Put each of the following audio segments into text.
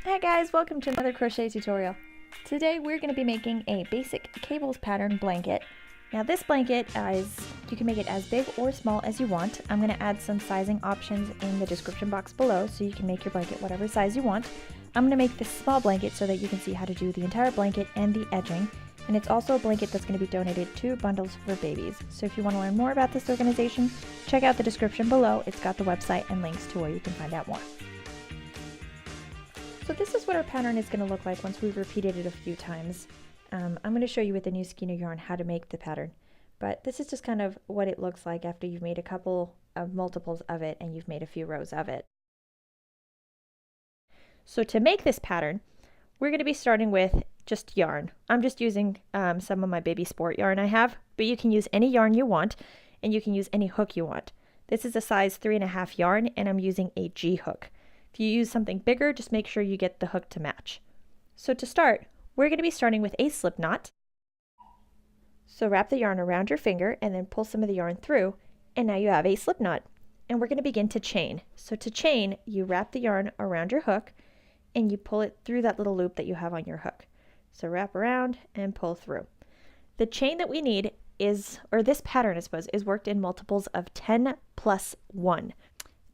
Hi guys, welcome to another crochet tutorial. Today we're going to be making a basic cables pattern blanket. Now this blanket you can make it as big or small as you want. I'm going to add some sizing options in the description box below so you can make your blanket whatever size you want. I'm going to make this small blanket so that you can see how to do the entire blanket and the edging. And it's also a blanket that's going to be donated to Bundles for Babies. So if you want to learn more about this organization, check out the description below. It's got the website and links to where you can find out more. So this is what our pattern is going to look like once we've repeated it a few times. I'm going to show you with the new skeiner yarn how to make the pattern, but this is just kind of what it looks like after you've made a couple of multiples of it and you've made a few rows of it. So to make this pattern, we're going to be starting with just yarn. I'm just using some of my baby sport yarn I have, but you can use any yarn you want and you can use any hook you want. This is a size 3.5 yarn and I'm using a G hook. If you use something bigger, just make sure you get the hook to match. So to start, we're going to be starting with a slip knot. So wrap the yarn around your finger and then pull some of the yarn through, and now you have a slip knot. And we're going to begin to chain. So to chain, you wrap the yarn around your hook and you pull it through that little loop that you have on your hook. So wrap around and pull through. The chain that we need is, or this pattern I suppose, is worked in multiples of 10 plus 1.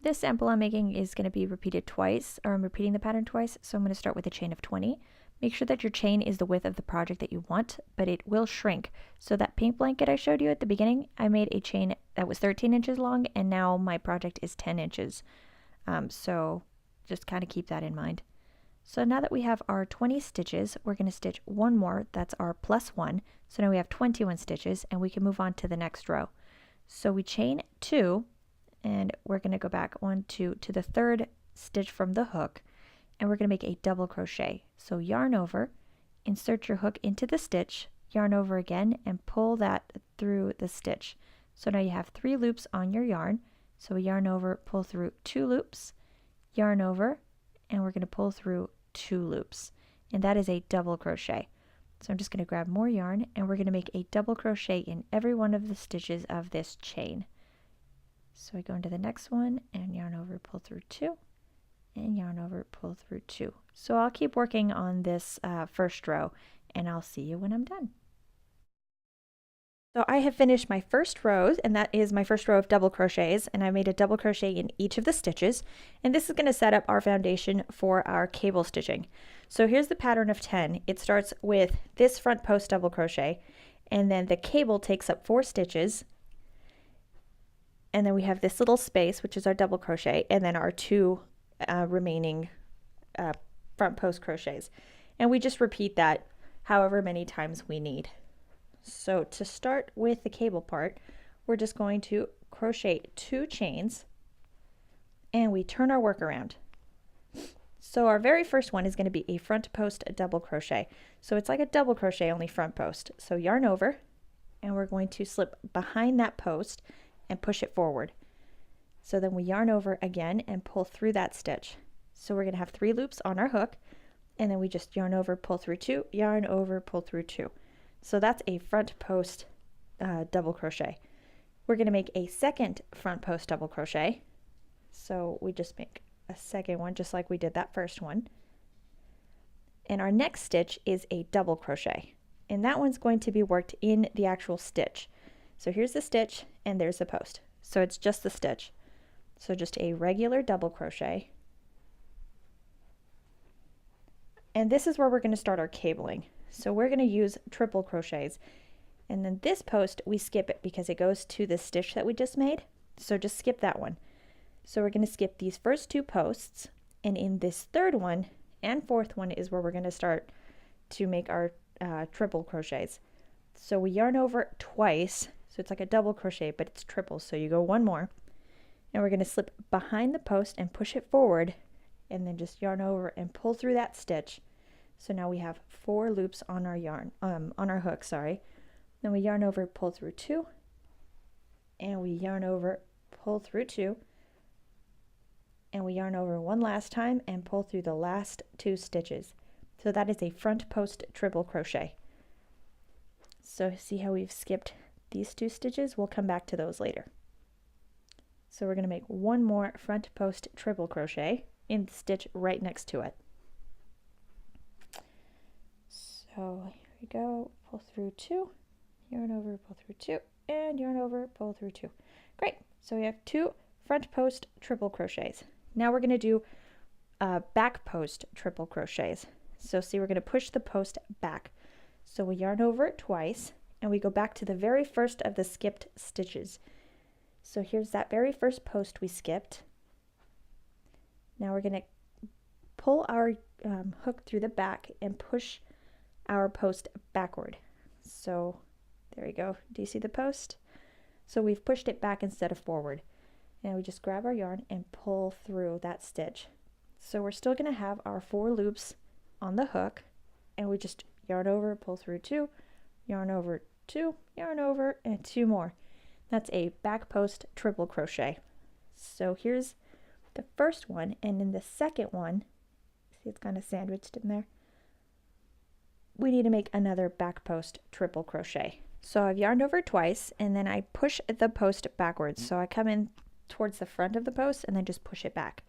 This sample I'm making is going to be repeated twice, or I'm repeating the pattern twice, so I'm going to start with a chain of 20. Make sure that your chain is the width of the project that you want, but it will shrink. So that pink blanket I showed you at the beginning, I made a chain that was 13 inches long, and now my project is 10 inches. So just kind of keep that in mind. So now that we have our 20 stitches, we're going to stitch one more, that's our plus 1. So now we have 21 stitches, and we can move on to the next row. So we chain 2, and we're going to go back 1, 2 to the third stitch from the hook, and we're going to make a double crochet. So yarn over, insert your hook into the stitch, yarn over again, and pull that through the stitch. So now you have 3 loops on your yarn. So yarn over, pull through 2 loops, yarn over, and we're going to pull through 2 loops, and that is a double crochet. So I'm just going to grab more yarn, and we're going to make a double crochet in every one of the stitches of this chain. So I go into the next one and yarn over, pull through 2, and yarn over, pull through 2. So I'll keep working on this first row, and I'll see you when I'm done. So I have finished my first row, and that is my first row of double crochets, and I made a double crochet in each of the stitches, and this is going to set up our foundation for our cable stitching. So here's the pattern of 10. It starts with this front post double crochet, and then the cable takes up 4 stitches, and then we have this little space, which is our double crochet, and then our 2 remaining front post crochets. And we just repeat that however many times we need. So to start with the cable part, we're just going to crochet 2 chains, and we turn our work around. So our very first one is going to be a front post double crochet. So it's like a double crochet, only front post. So yarn over, and we're going to slip behind that post and push it forward. So then we yarn over again and pull through that stitch. So we're going to have 3 loops on our hook, and then we just yarn over, pull through 2, yarn over, pull through 2. So that's a front post double crochet. We're going to make a second front post double crochet. So we just make a second one just like we did that first one. And our next stitch is a double crochet, and that one's going to be worked in the actual stitch. So here's the stitch and there's the post. So it's just the stitch. So just a regular double crochet. And this is where we're going to start our cabling. So we're going to use triple crochets. And then this post, we skip it because it goes to the stitch that we just made. So just skip that one. So we're going to skip these first 2 posts. And in this third one and fourth one is where we're going to start to make our triple crochets. So we yarn over twice. So it's like a double crochet, but it's triple. So you go 1 more, and we're going to slip behind the post and push it forward, and then just yarn over and pull through that stitch. So now we have 4 loops on our yarn, on our hook, sorry. Then we yarn over, pull through 2, and we yarn over, pull through 2, and we yarn over 1 last time and pull through the last 2 stitches. So that is a front post triple crochet. So see how we've skipped these 2 stitches? We'll come back to those later. So we're going to make 1 more front post triple crochet in the stitch right next to it. So here we go, pull through 2, yarn over, pull through 2, and yarn over, pull through 2. Great, so we have 2 front post triple crochets. Now we're going to do back post triple crochets. So see, we're going to push the post back. So we yarn over it twice, and we go back to the very first of the skipped stitches. So here's that very first post we skipped. Now we're going to pull our hook through the back and push our post backward. So there you go. Do you see the post? So we've pushed it back instead of forward. And we just grab our yarn and pull through that stitch. So we're still going to have our 4 loops on the hook, and we just yarn over, pull through 2, yarn over 2, yarn over, and 2 more. That's a back post triple crochet. So here's the first one, and in the second one, see it's kind of sandwiched in there, we need to make another back post triple crochet. So I've yarned over twice, and then I push the post backwards. So I come in towards the front of the post and then just push it back.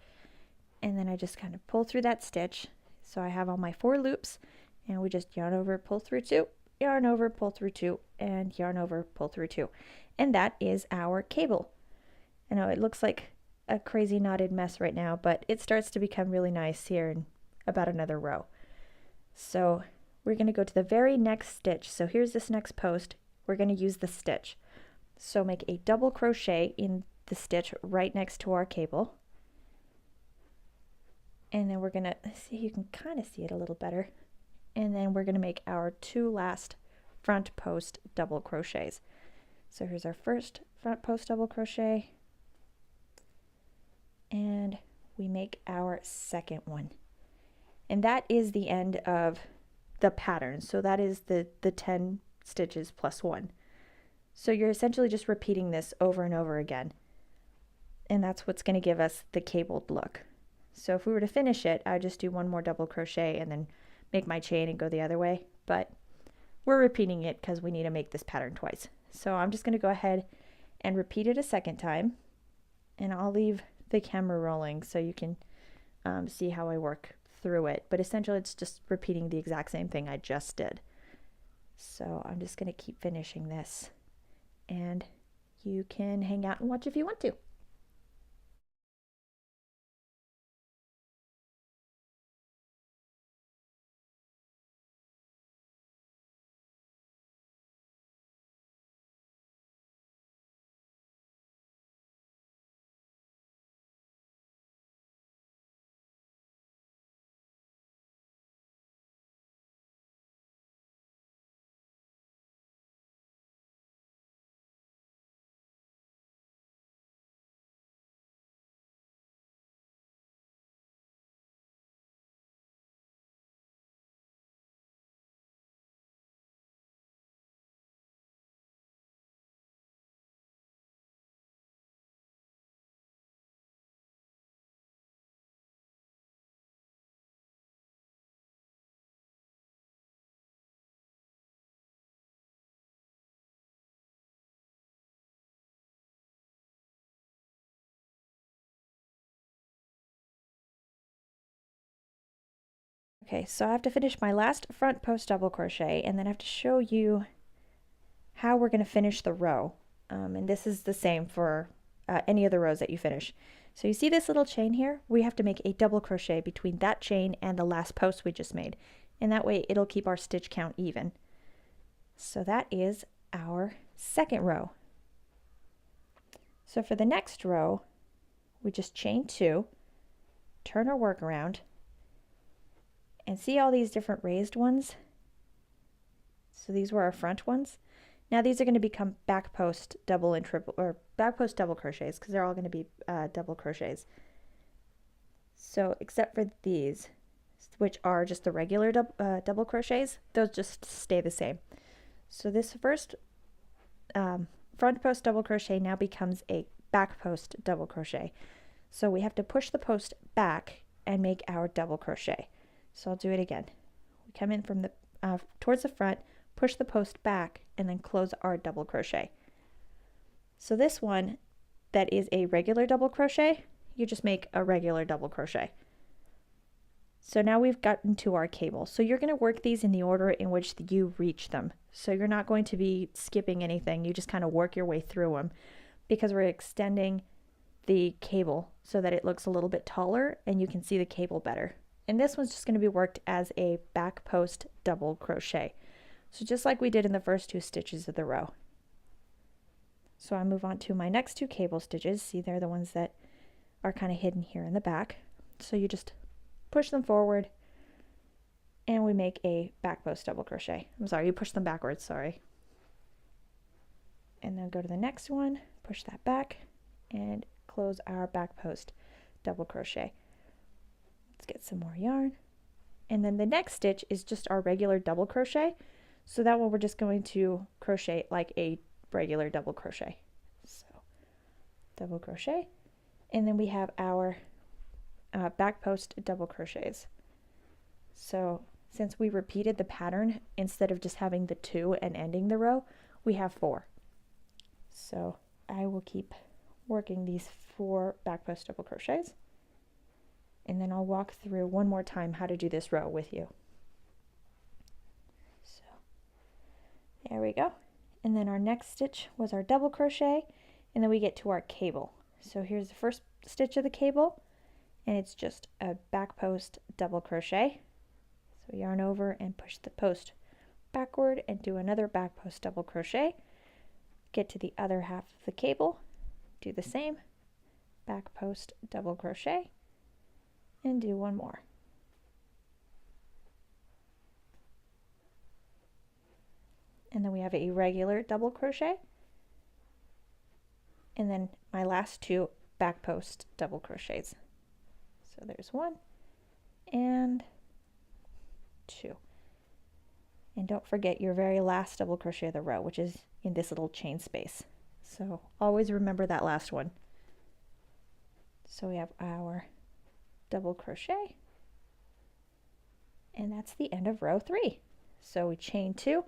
And then I just kind of pull through that stitch. So I have all my 4 loops, and we just yarn over, pull through 2, yarn over, pull through 2, and yarn over, pull through 2. And that is our cable. I know it looks like a crazy knotted mess right now, but it starts to become really nice here in about another row. So we're going to go to the very next stitch. So here's this next post. We're going to use the stitch. So make a double crochet in the stitch right next to our cable. And then we're going to see, you can kind of see it a little better. And then we're going to make our 2 last front post double crochets. So here's our first front post double crochet. And we make our second one. And that is the end of the pattern. So that is the 10 stitches plus 1. So you're essentially just repeating this over and over again. And that's what's going to give us the cabled look. So if we were to finish it, I'd just do 1 more double crochet and then make my chain and go the other way. But we're repeating it because we need to make this pattern twice. So I'm just going to go ahead and repeat it a second time. And I'll leave the camera rolling so you can see how I work through it. But essentially it's just repeating the exact same thing I just did. So I'm just going to keep finishing this. And you can hang out and watch if you want to. Okay, so I have to finish my last front post double crochet, and then I have to show you how we're going to finish the row. And this is the same for any of the rows that you finish. So you see this little chain here? We have to make a double crochet between that chain and the last post we just made. And that way it'll keep our stitch count even. So that is our second row. So for the next row, we just chain 2, turn our work around, and see all these different raised ones? So these were our front ones. Now these are going to become back post double and triple, or back post double crochets, because they're all going to be double crochets. So except for these, which are just the regular double crochets, those just stay the same. So this first front post double crochet now becomes a back post double crochet. So we have to push the post back and make our double crochet. So I'll do it again. We come in from the towards the front, push the post back, and then close our double crochet. So this one that is a regular double crochet, you just make a regular double crochet. So now we've gotten to our cable. So you're going to work these in the order in which you reach them. So you're not going to be skipping anything. You just kind of work your way through them because we're extending the cable so that it looks a little bit taller and you can see the cable better. And this one's just going to be worked as a back post double crochet. So just like we did in the first 2 stitches of the row. So I move on to my next 2 cable stitches. See, they're the ones that are kind of hidden here in the back. So you just push them forward and we make a back post double crochet. I'm sorry, you push them backwards, sorry. And then go to the next one, push that back and close our back post double crochet. Let's get some more yarn. And then the next stitch is just our regular double crochet. So that one we're just going to crochet like a regular double crochet. So double crochet. And then we have our back post double crochets. So since we repeated the pattern, instead of just having the 2 and ending the row, we have 4. So I will keep working these 4 back post double crochets, and then I'll walk through one more time how to do this row with you. So there we go. And then our next stitch was our double crochet, and then we get to our cable. So here's the first stitch of the cable, and it's just a back post double crochet. So yarn over and push the post backward and do another back post double crochet. Get to the other half of the cable, do the same, back post double crochet, and do one more. And then we have a regular double crochet, and then my last 2 back post double crochets. So there's 1 and 2. And don't forget your very last double crochet of the row, which is in this little chain space. So always remember that last one. So we have our double crochet, and that's the end of row 3. So we chain 2,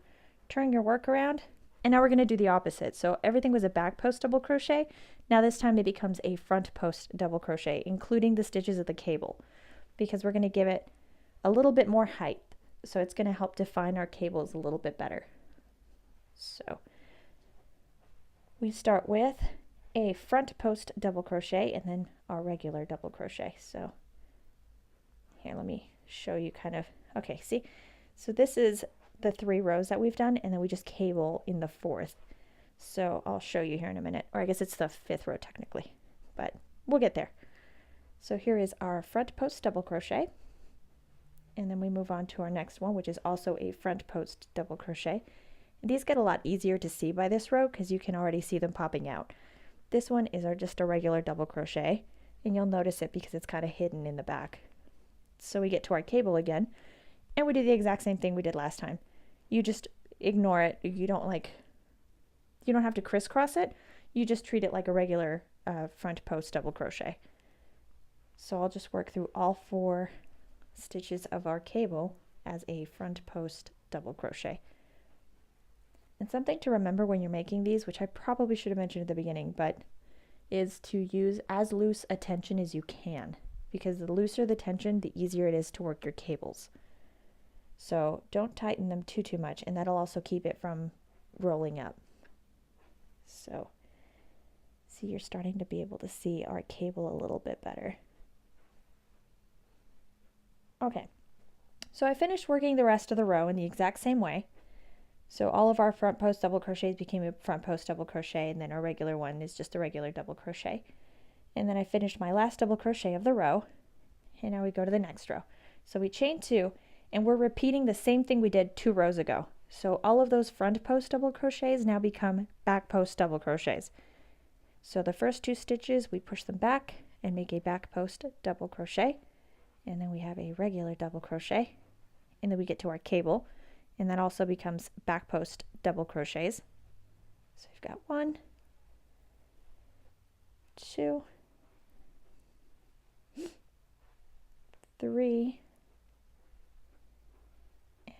turn your work around, and now we're going to do the opposite. So everything was a back post double crochet. Now this time it becomes a front post double crochet, including the stitches of the cable, because we're going to give it a little bit more height. So it's going to help define our cables a little bit better. So we start with a front post double crochet and then our regular double crochet. So here, let me show you kind of, okay, see? So this is the 3 rows that we've done, and then we just cable in the 4th. So I'll show you here in a minute, or I guess it's the 5th row technically, but we'll get there. So here is our front post double crochet. And then we move on to our next one, which is also a front post double crochet. And these get a lot easier to see by this row because you can already see them popping out. This one is just a regular double crochet, and you'll notice it because it's kind of hidden in the back. So we get to our cable again, and we do the exact same thing we did last time. You just ignore it. You don't have to crisscross it. You just treat it like a regular front post double crochet. So I'll just work through all 4 stitches of our cable as a front post double crochet. And something to remember when you're making these, which I probably should have mentioned at the beginning, but is to use as loose a tension as you can, because the looser the tension, the easier it is to work your cables. So don't tighten them too much, and that'll also keep it from rolling up. So see, you're starting to be able to see our cable a little bit better. Okay, so I finished working the rest of the row in the exact same way. So all of our front post double crochets became a front post double crochet, and then our regular one is just a regular double crochet. And then I finished my last double crochet of the row, and now we go to the next row. So we chain 2, and we're repeating the same thing we did 2 rows ago. So all of those front post double crochets now become back post double crochets. So the first 2 stitches, we push them back and make a back post double crochet. And then we have a regular double crochet, and then we get to our cable, and that also becomes back post double crochets. So we've got 1, 2, 3,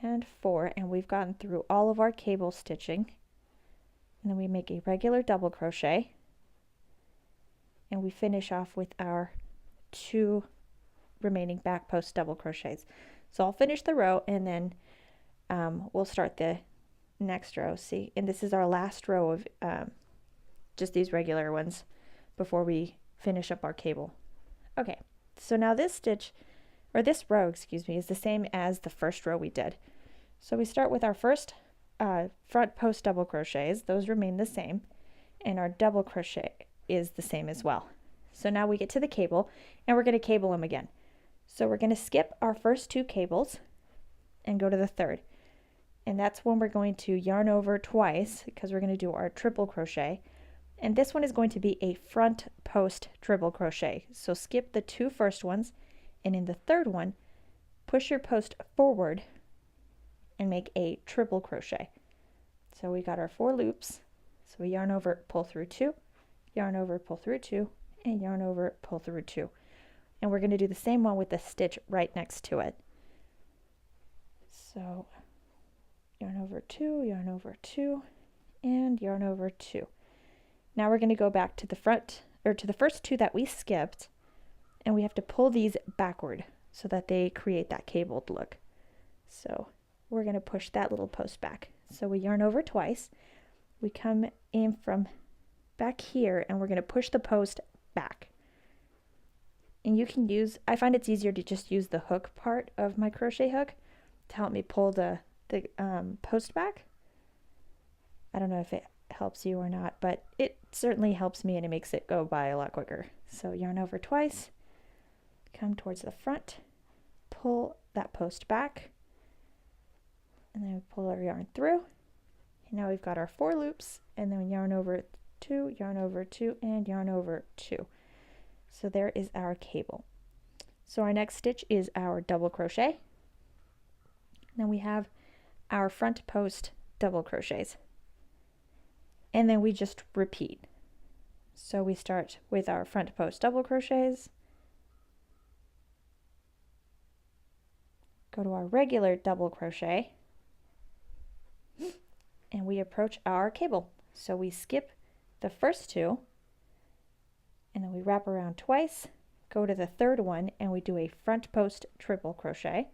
and 4, and we've gotten through all of our cable stitching. And then we make a regular double crochet, and we finish off with our 2 remaining back post double crochets. So I'll finish the row and then we'll start the next row. See, and this is our last row of just these regular ones before we finish up our cable. Okay, so now this stitch, or this row, excuse me, is the same as the first row we did. So we start with our first front post double crochets. Those remain the same, and our double crochet is the same as well. So now we get to the cable, and we're going to cable them again. So we're going to skip our first 2 cables and go to the third. And that's when we're going to yarn over twice, because we're going to do our triple crochet. And this one is going to be a front post triple crochet. So skip the 2 first ones, and in the third one, push your post forward and make a triple crochet. So we got our 4 loops. So we yarn over, pull through 2, yarn over, pull through 2, and yarn over, pull through 2. And we're going to do the same one with the stitch right next to it. So yarn over 2, yarn over 2, and yarn over 2. Now we're going to go back to the front, or to the first 2 that we skipped, and we have to pull these backward so that they create that cabled look. So we're going to push that little post back. So we yarn over twice, we come in from back here, and we're going to push the post back. And you can use, I find it's easier to just use the hook part of my crochet hook to help me pull the post back. I don't know if it helps you or not, but it certainly helps me, and it makes it go by a lot quicker. So yarn over twice, come towards the front, pull that post back, and then we pull our yarn through. And now we've got our 4 loops, and then we yarn over 2, yarn over 2, and yarn over 2. So there is our cable. So our next stitch is our double crochet. Then we have our front post double crochets. And then we just repeat. So we start with our front post double crochets, go to our regular double crochet, and we approach our cable. So we skip the first 2, and then we wrap around twice, go to the third one, and we do a front post triple crochet,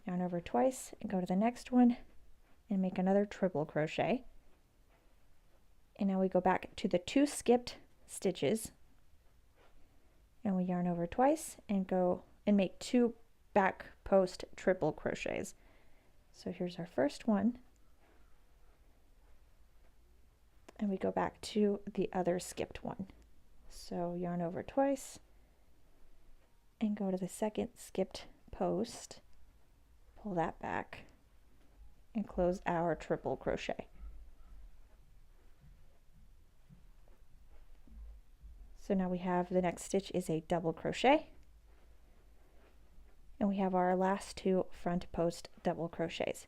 yarn over twice, and go to the next one and make another triple crochet. And now we go back to the 2 skipped stitches, and we yarn over twice and go and make 2 back post triple crochets. So here's our first one, and we go back to the other skipped one. So yarn over twice and go to the second skipped post, pull that back, and close our triple crochet. So now we have the next stitch is a double crochet, and we have our last 2 front post double crochets,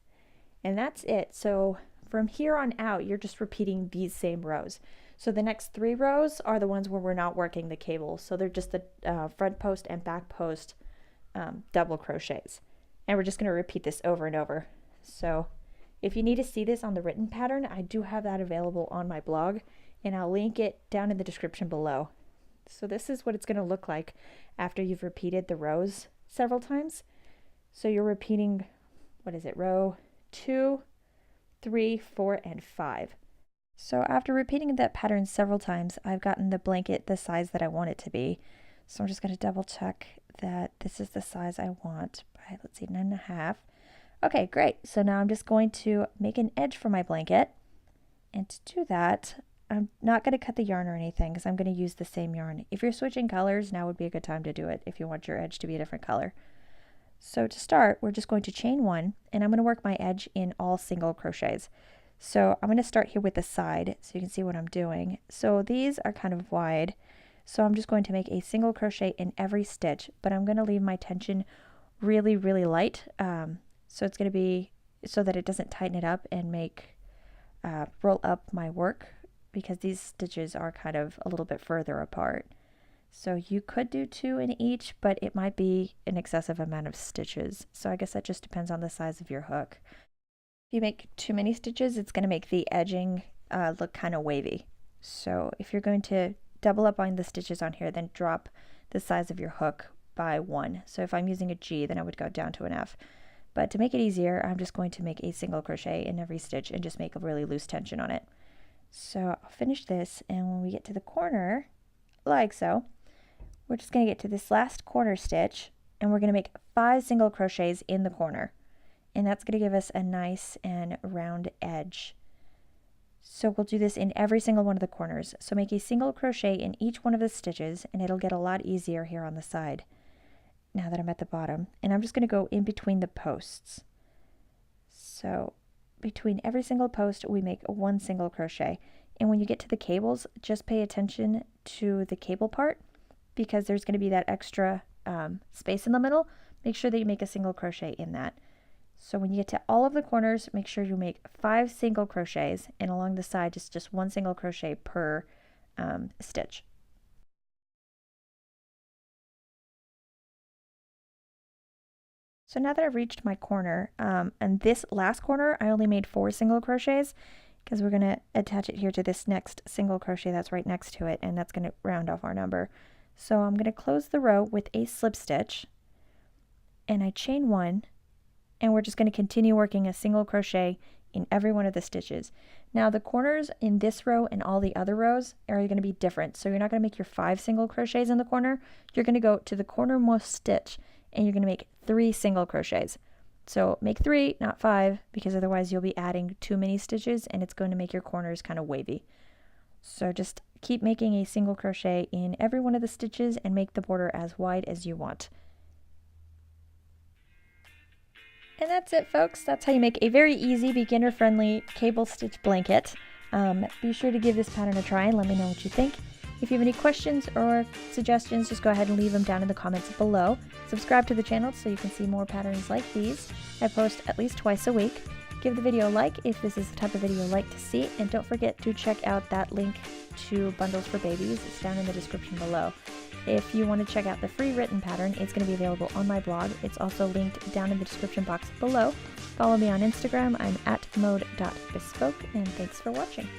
and that's it. So from here on out, you're just repeating these same rows. So the next 3 rows are the ones where we're not working the cable, so they're just the front post and back post double crochets, and we're just going to repeat this over and over. So if you need to see this on the written pattern, I do have that available on my blog, and I'll link it down in the description below. So this is what it's going to look like after you've repeated the rows several times. So you're repeating, what is it, row 2, 3, 4, and 5. So after repeating that pattern several times, I've gotten the blanket the size that I want it to be. So I'm just going to double check that this is the size I want by, let's see, 9.5. Okay, great. So now I'm just going to make an edge for my blanket. And to do that, I'm not going to cut the yarn or anything because I'm going to use the same yarn. If you're switching colors, now would be a good time to do it if you want your edge to be a different color. So to start, we're just going to chain 1, and I'm going to work my edge in all single crochets. So I'm going to start here with the side so you can see what I'm doing. So these are kind of wide, so I'm just going to make a single crochet in every stitch, but I'm going to leave my tension really, really light. So it's going to be so that it doesn't tighten it up and make roll up my work, because these stitches are kind of a little bit further apart. So you could do 2 in each, but it might be an excessive amount of stitches. So I guess that just depends on the size of your hook. If you make too many stitches, it's going to make the edging look kind of wavy. So if you're going to double up on the stitches on here, then drop the size of your hook by 1. So if I'm using a G, then I would go down to an F. But to make it easier, I'm just going to make a single crochet in every stitch and just make a really loose tension on it. So I'll finish this, and when we get to the corner, like so, we're just going to get to this last corner stitch, and we're going to make 5 single crochets in the corner. And that's going to give us a nice and round edge. So we'll do this in every single one of the corners. So make a single crochet in each one of the stitches, and it'll get a lot easier here on the side. Now that I'm at the bottom, and I'm just going to go in between the posts. So between every single post, we make 1 single crochet. And when you get to the cables, just pay attention to the cable part, because there's going to be that extra space in the middle. Make sure that you make a single crochet in that. So when you get to all of the corners, make sure you make 5 single crochets, and along the side, just 1 single crochet per stitch. So now that I've reached my corner, and this last corner, I only made 4 single crochets, because we're going to attach it here to this next single crochet that's right next to it, and that's going to round off our number. So I'm going to close the row with a slip stitch, and I chain 1, and we're just going to continue working a single crochet in every one of the stitches. Now the corners in this row and all the other rows are going to be different, so you're not going to make your 5 single crochets in the corner. You're going to go to the cornermost stitch, and you're going to make 3 single crochets. So make 3, not 5, because otherwise you'll be adding too many stitches and it's going to make your corners kind of wavy. So just keep making a single crochet in every one of the stitches and make the border as wide as you want. And that's it, folks. That's how you make a very easy, beginner-friendly cable stitch blanket. Be sure to give this pattern a try and let me know what you think. If you have any questions or suggestions, just go ahead and leave them down in the comments below. Subscribe to the channel so you can see more patterns like these. I post at least twice a week. Give the video a like if this is the type of video you like to see, and don't forget to check out that link to Bundles for Babies. It's down in the description below. If you want to check out the free written pattern, it's going to be available on my blog. It's also linked down in the description box below. Follow me on Instagram. I'm at mode.bespoke, and thanks for watching.